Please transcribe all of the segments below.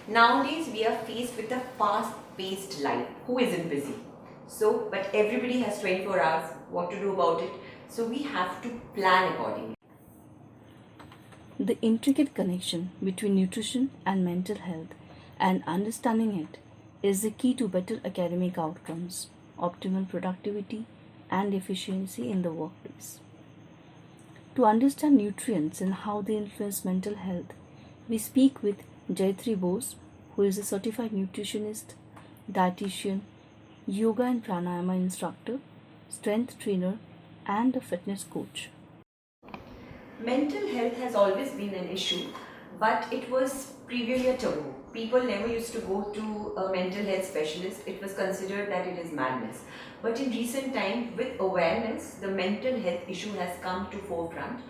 Nowadays, we are faced with a fast-paced life. Who isn't busy? But everybody has 24 hours. What to do about it? So, we have to plan accordingly. The intricate connection between nutrition and mental health and understanding it is the key to better academic outcomes, optimal productivity, and efficiency in the workplace. To understand nutrients and how they influence mental health, we speak with Jaitri Bose, who is a certified nutritionist, dietitian, yoga and pranayama instructor, strength trainer, and a fitness coach. Mental health has always been an issue, but it was previously a taboo. People never used to go to a mental health specialist. It was considered that it is madness. But in recent time, with awareness, the mental health issue has come to forefront.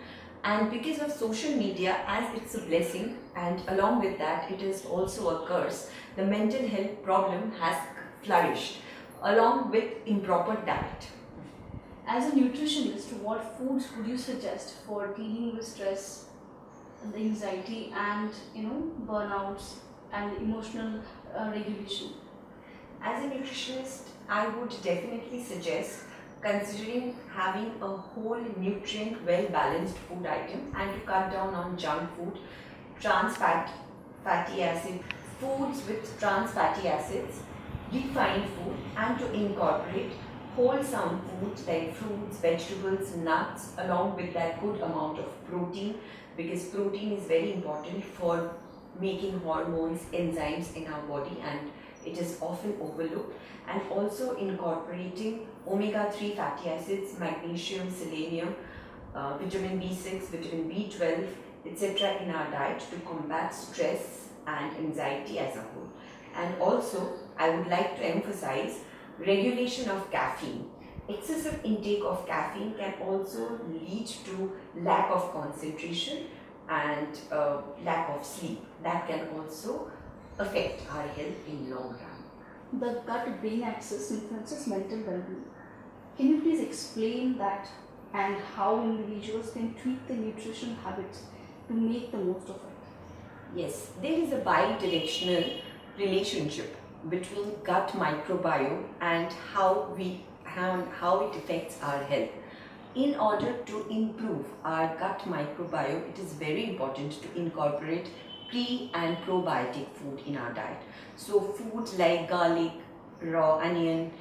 And because of social media, as it's a blessing, and along with that, it is also a curse, the mental health problem has flourished, along with improper diet. As a nutritionist, what foods would you suggest for dealing with stress and anxiety and burnouts and emotional regulation? As a nutritionist, I would definitely suggest considering having a whole nutrient well balanced food item and to cut down on junk food, fatty acid, foods with trans fatty acids, refined food, and to incorporate wholesome foods like fruits, vegetables, nuts, along with that good amount of protein, because protein is very important for making hormones, enzymes in our body, and it is often overlooked. And also incorporating omega-3 fatty acids, magnesium, selenium, vitamin B6, vitamin B12, etc. in our diet to combat stress and anxiety as a whole. And also, I would like to emphasize regulation of caffeine. Excessive intake of caffeine can also lead to lack of concentration and lack of sleep. That can also affect our health in long run. The gut-brain axis influences mental well-being. Can you please explain that and how individuals can tweak their nutrition habits to make the most of it? Yes, there is a bi-directional relationship between gut microbiome and how it affects our health. In order to improve our gut microbiome, it is very important to incorporate pre and probiotic food in our diet. So foods like garlic, raw onion,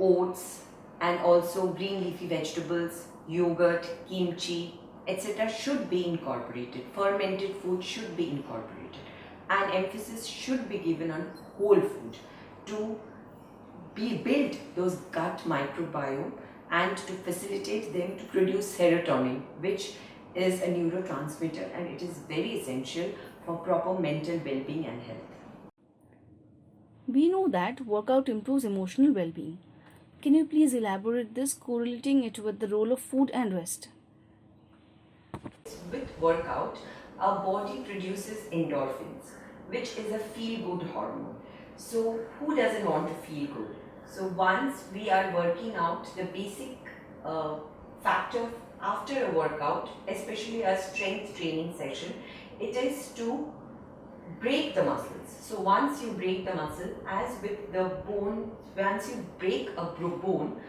oats, and also green leafy vegetables, yogurt, kimchi, etc. should be incorporated. Fermented food should be incorporated. And emphasis should be given on whole food to build those gut microbiome and to facilitate them to produce serotonin, which is a neurotransmitter, and it is very essential for proper mental well-being and health. We know that workout improves emotional well-being. Can you please elaborate this, correlating it with the role of food and rest? With workout, our body produces endorphins, which is a feel-good hormone. So who doesn't want to feel good? So once we are working out, the basic factor after a workout, especially a strength training session, it is to break the muscles. So once you break the muscle, as with the bone, once you break a bone,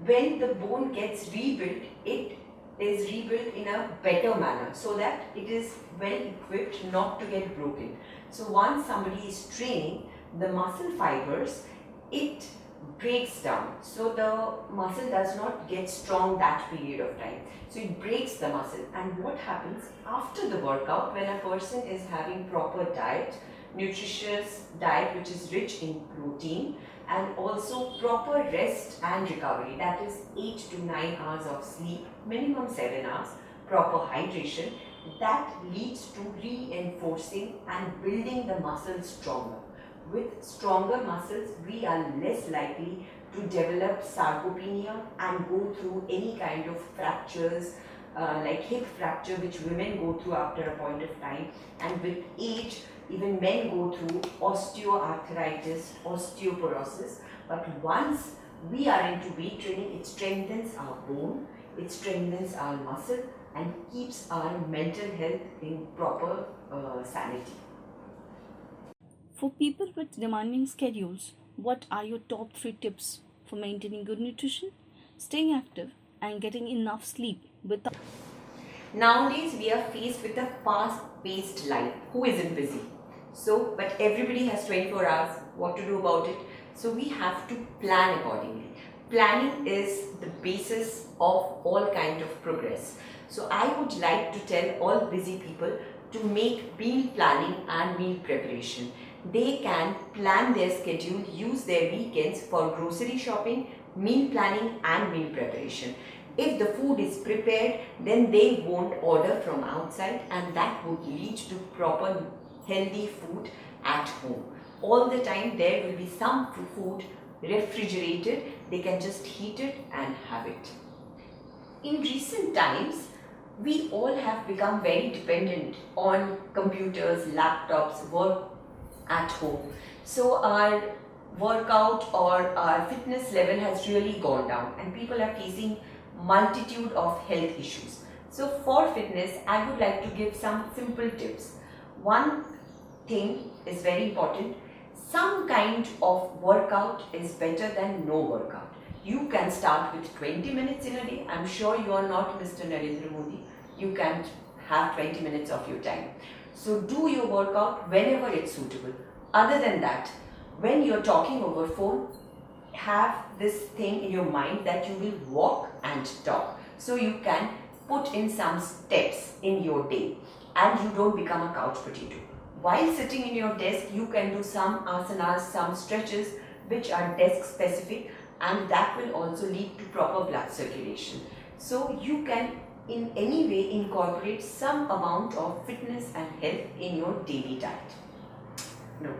when the bone gets rebuilt, it is rebuilt in a better manner so that it is well equipped not to get broken. So once somebody is training, the muscle fibers, it breaks down. So the muscle does not get strong that period of time. So it breaks the muscle. And what happens after the workout, when a person is having proper diet, nutritious diet which is rich in protein, and also proper rest and recovery, that is 8 to 9 hours of sleep, minimum 7 hours, proper hydration, that leads to reinforcing and building the muscles stronger. With stronger muscles, we are less likely to develop sarcopenia and go through any kind of fractures like hip fracture, which women go through after a point of time, and with age even men go through osteoarthritis, osteoporosis. But once we are into weight training, it strengthens our bone, it strengthens our muscle, and keeps our mental health in proper sanity. For people with demanding schedules, what are your top 3 tips for maintaining good nutrition, staying active, and getting enough sleep without? Nowadays, we are faced with a fast paced life. Who isn't busy? So, but everybody has 24 hours. What to do about it? So, we have to plan accordingly. Planning is the basis of all kind of progress. So, I would like to tell all busy people to make meal planning and meal preparation. They can plan their schedule, use their weekends for grocery shopping, meal planning, and meal preparation. If the food is prepared, then they won't order from outside, and that would lead to proper healthy food at home. All the time there will be some food refrigerated, they can just heat it and have it. In recent times, we all have become very dependent on computers, laptops, work at home. So our workout or our fitness level has really gone down, and people are facing multitude of health issues. So for fitness, I would like to give some simple tips. One thing is very important. Some kind of workout is better than no workout. You can start with 20 minutes in a day. I'm sure you are not Mr. Narendra Modi. You can have 20 minutes of your time. So do your workout whenever it's suitable. Other than that, when you're talking over phone, have this thing in your mind that you will walk and talk. So you can put in some steps in your day and you don't become a couch potato. While sitting in your desk, you can do some asanas, some stretches which are desk specific, and that will also lead to proper blood circulation. So you can in any way incorporate some amount of fitness and health in your daily diet. No.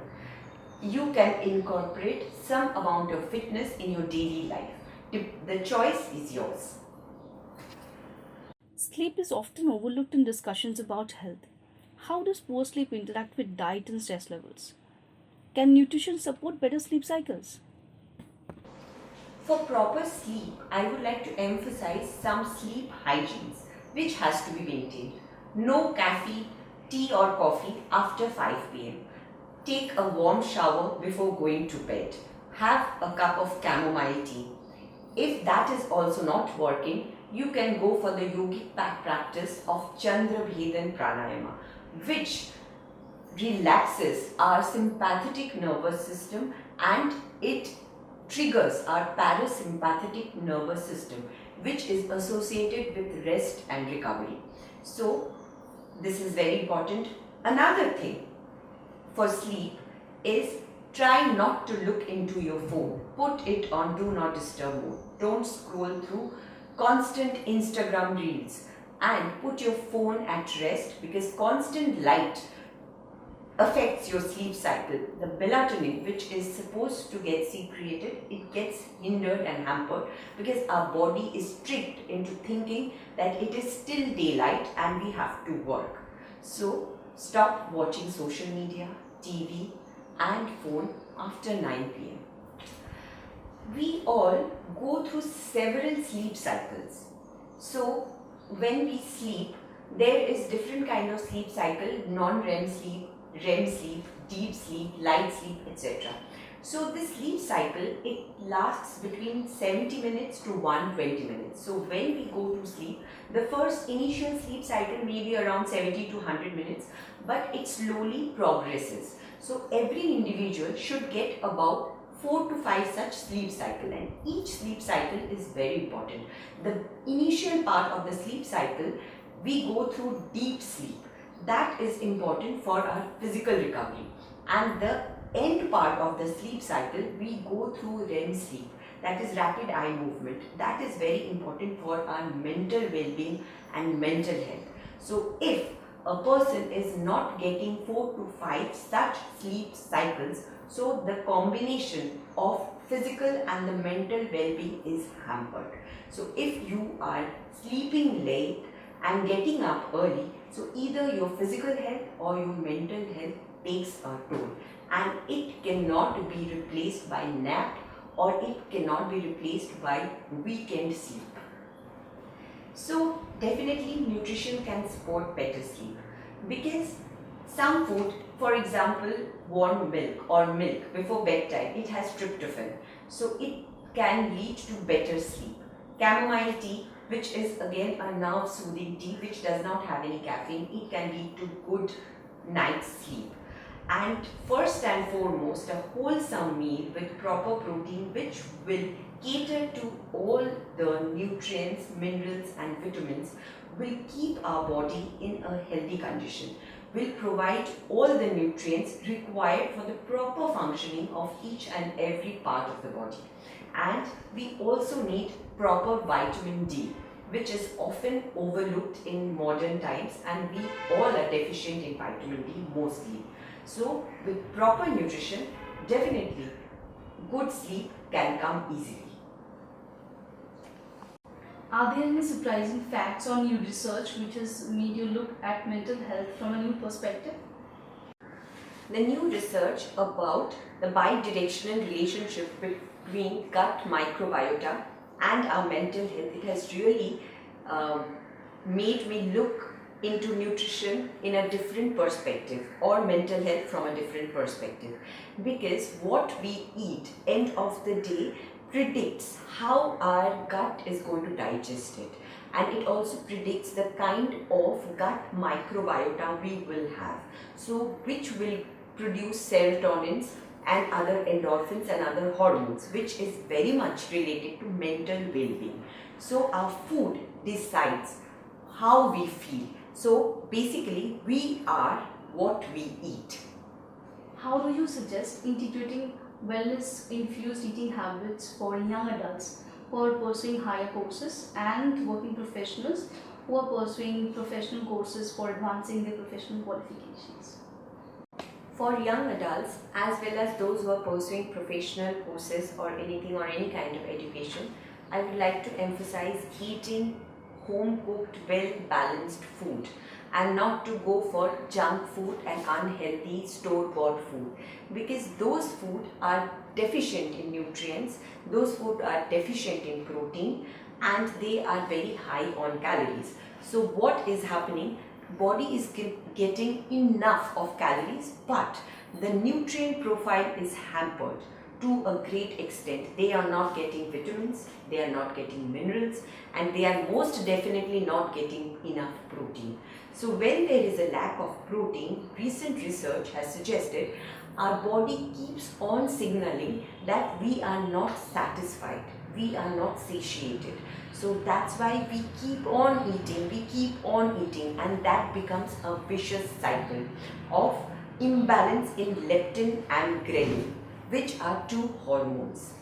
You can incorporate some amount of fitness in your daily life. The choice is yours. Sleep is often overlooked in discussions about health. How does poor sleep interact with diet and stress levels? Can nutrition support better sleep cycles? For proper sleep, I would like to emphasize some sleep hygienes which has to be maintained. No caffeine, tea or coffee after 5 p.m. Take a warm shower before going to bed. Have a cup of chamomile tea. If that is also not working, you can go for the yogic practice of Chandra Bhedan Pranayama, which relaxes our sympathetic nervous system and it triggers our parasympathetic nervous system, which is associated with rest and recovery. So, this is very important. Another thing for sleep is try not to look into your phone. Put it on do not disturb mode. Don't scroll through constant Instagram reels and put your phone at rest, because constant light affects your sleep cycle. The melatonin, which is supposed to get secreted, it gets hindered and hampered because our body is tricked into thinking that it is still daylight and we have to work. So stop watching social media, TV and phone after 9 p.m. We all go through several sleep cycles. So when we sleep, there is different kind of sleep cycle: non-REM sleep, REM sleep, deep sleep, light sleep, etc. So this sleep cycle, it lasts between 70 minutes to 120 minutes. So when we go to sleep, the first initial sleep cycle may be around 70 to 100 minutes, but it slowly progresses. So every individual should get about 4 to 5 such sleep cycle, and each sleep cycle is very important. The initial part of the sleep cycle, we go through deep sleep. That is important for our physical recovery, and the end part of the sleep cycle, we go through REM sleep, that is rapid eye movement. That is very important for our mental well-being and mental health. So if a person is not getting 4 to 5 such sleep cycles, so the combination of physical and the mental well-being is hampered. So if you are sleeping late and getting up early, so either your physical health or your mental health takes a toll, and it cannot be replaced by nap, or it cannot be replaced by weekend sleep. So definitely nutrition can support better sleep, because some food For example, warm milk or milk before bedtime, it has tryptophan, so it can lead to better sleep. Chamomile tea, which is again a nerve soothing tea which does not have any caffeine, it can lead to good night's sleep. And first and foremost, a wholesome meal with proper protein which will cater to all the nutrients, minerals and vitamins will keep our body in a healthy condition, will provide all the nutrients required for the proper functioning of each and every part of the body. And we also need proper vitamin D, which is often overlooked in modern times, and we all are deficient in vitamin D mostly. So with proper nutrition, definitely good sleep can come easily. Are there any surprising facts or new research which has made you look at mental health from a new perspective? The new research about the bi-directional relationship between gut microbiota and our mental health, it has really made me look into nutrition in a different perspective, or mental health from a different perspective, because what we eat end of the day predicts how our gut is going to digest it, and it also predicts the kind of gut microbiota we will have, so which will produce serotonins and other endorphins and other hormones, which is very much related to mental well-being. So our food decides how we feel. So basically we are what we eat. How do you suggest integrating wellness infused eating habits for young adults who are pursuing higher courses and working professionals who are pursuing professional courses for advancing their professional qualifications? For young adults as well as those who are pursuing professional courses or anything or any kind of education, I would like to emphasize eating home cooked, well balanced food, and not to go for junk food and unhealthy store bought food, because those food are deficient in nutrients, those food are deficient in protein, and they are very high on calories. So what is happening? Body is getting enough of calories, but the nutrient profile is hampered to a great extent. They are not getting vitamins, they are not getting minerals, and they are most definitely not getting enough protein. So when there is a lack of protein, recent research has suggested our body keeps on signaling that we are not satisfied, we are not satiated. So that's why we keep on eating, and that becomes a vicious cycle of imbalance in leptin and ghrelin, which are two hormones.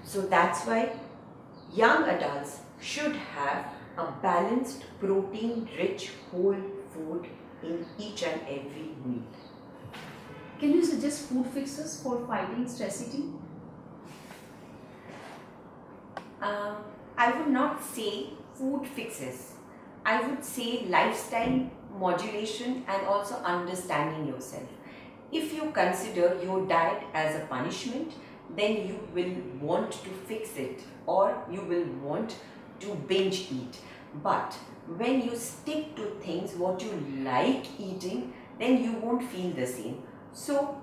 So that's why young adults should have a balanced, protein-rich whole food in each and every meal. Can you suggest food fixes for fighting stress eating? I would not say food fixes. I would say lifestyle modulation and also understanding yourself. If you consider your diet as a punishment, then you will want to fix it, or you will want to binge eat. But when you stick to things what you like eating, then you won't feel the same. So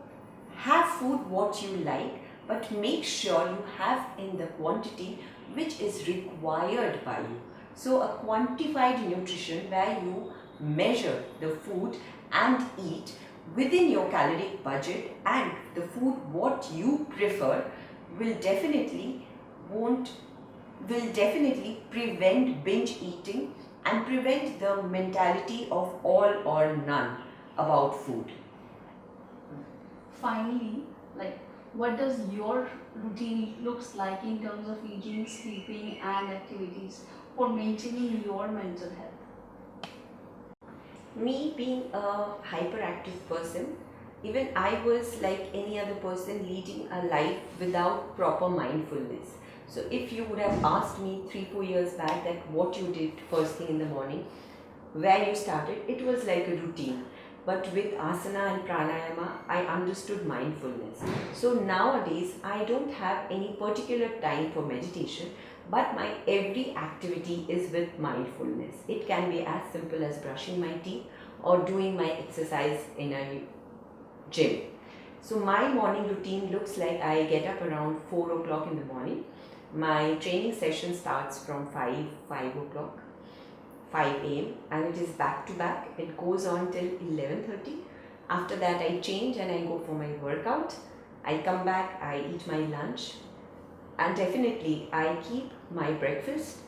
have food what you like, but make sure you have in the quantity which is required by you. So a quantified nutrition where you measure the food and eat within your caloric budget, and the food what you prefer will definitely prevent binge eating and prevent the mentality of all or none about food. Finally, what does your routine looks like in terms of eating, sleeping and activities for maintaining your mental health? Me being a hyperactive person, even I was like any other person leading a life without proper mindfulness. So if you would have asked me 3-4 years back that what you did first thing in the morning, where you started, it was like a routine. But with asana and pranayama, I understood mindfulness. So nowadays, I don't have any particular time for meditation, but my every activity is with mindfulness. It can be as simple as brushing my teeth, or doing my exercise in a gym. So my morning routine looks like I get up around 4 o'clock in the morning. My training session starts from 5 o'clock, 5 a.m. and it is back to back. It goes on till 11:30. After that I change and I go for my workout. I come back, I eat my lunch, and definitely I keep my breakfast,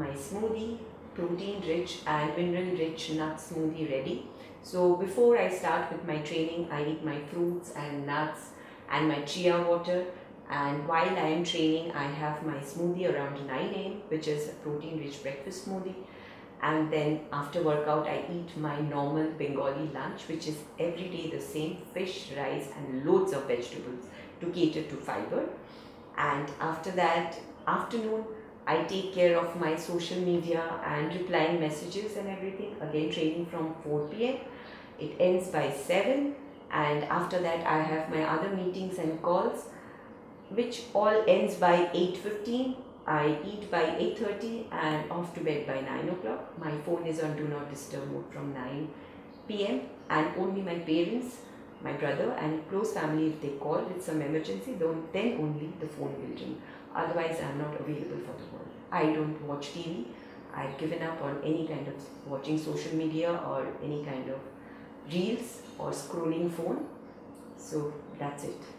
my smoothie, protein rich and mineral rich nut smoothie ready. So before I start with my training, I eat my fruits and nuts and my chia water. And while I am training, I have my smoothie around 9 a.m., which is a protein rich breakfast smoothie. And then after workout, I eat my normal Bengali lunch, which is every day the same: fish, rice, and loads of vegetables to cater to fiber. And after that, afternoon, I take care of my social media and replying messages and everything. Again, training from 4 p.m. It ends by 7, and after that I have my other meetings and calls, which all ends by 8:15. I eat by 8:30 and off to bed by 9 o'clock. My phone is on do not disturb mode from 9 p.m. and only my parents, my brother and close family, if they call with some emergency, then only the phone will ring. Otherwise, I am not available for the world. I don't watch TV. I've given up on any kind of watching social media or any kind of reels or scrolling phone. So that's it.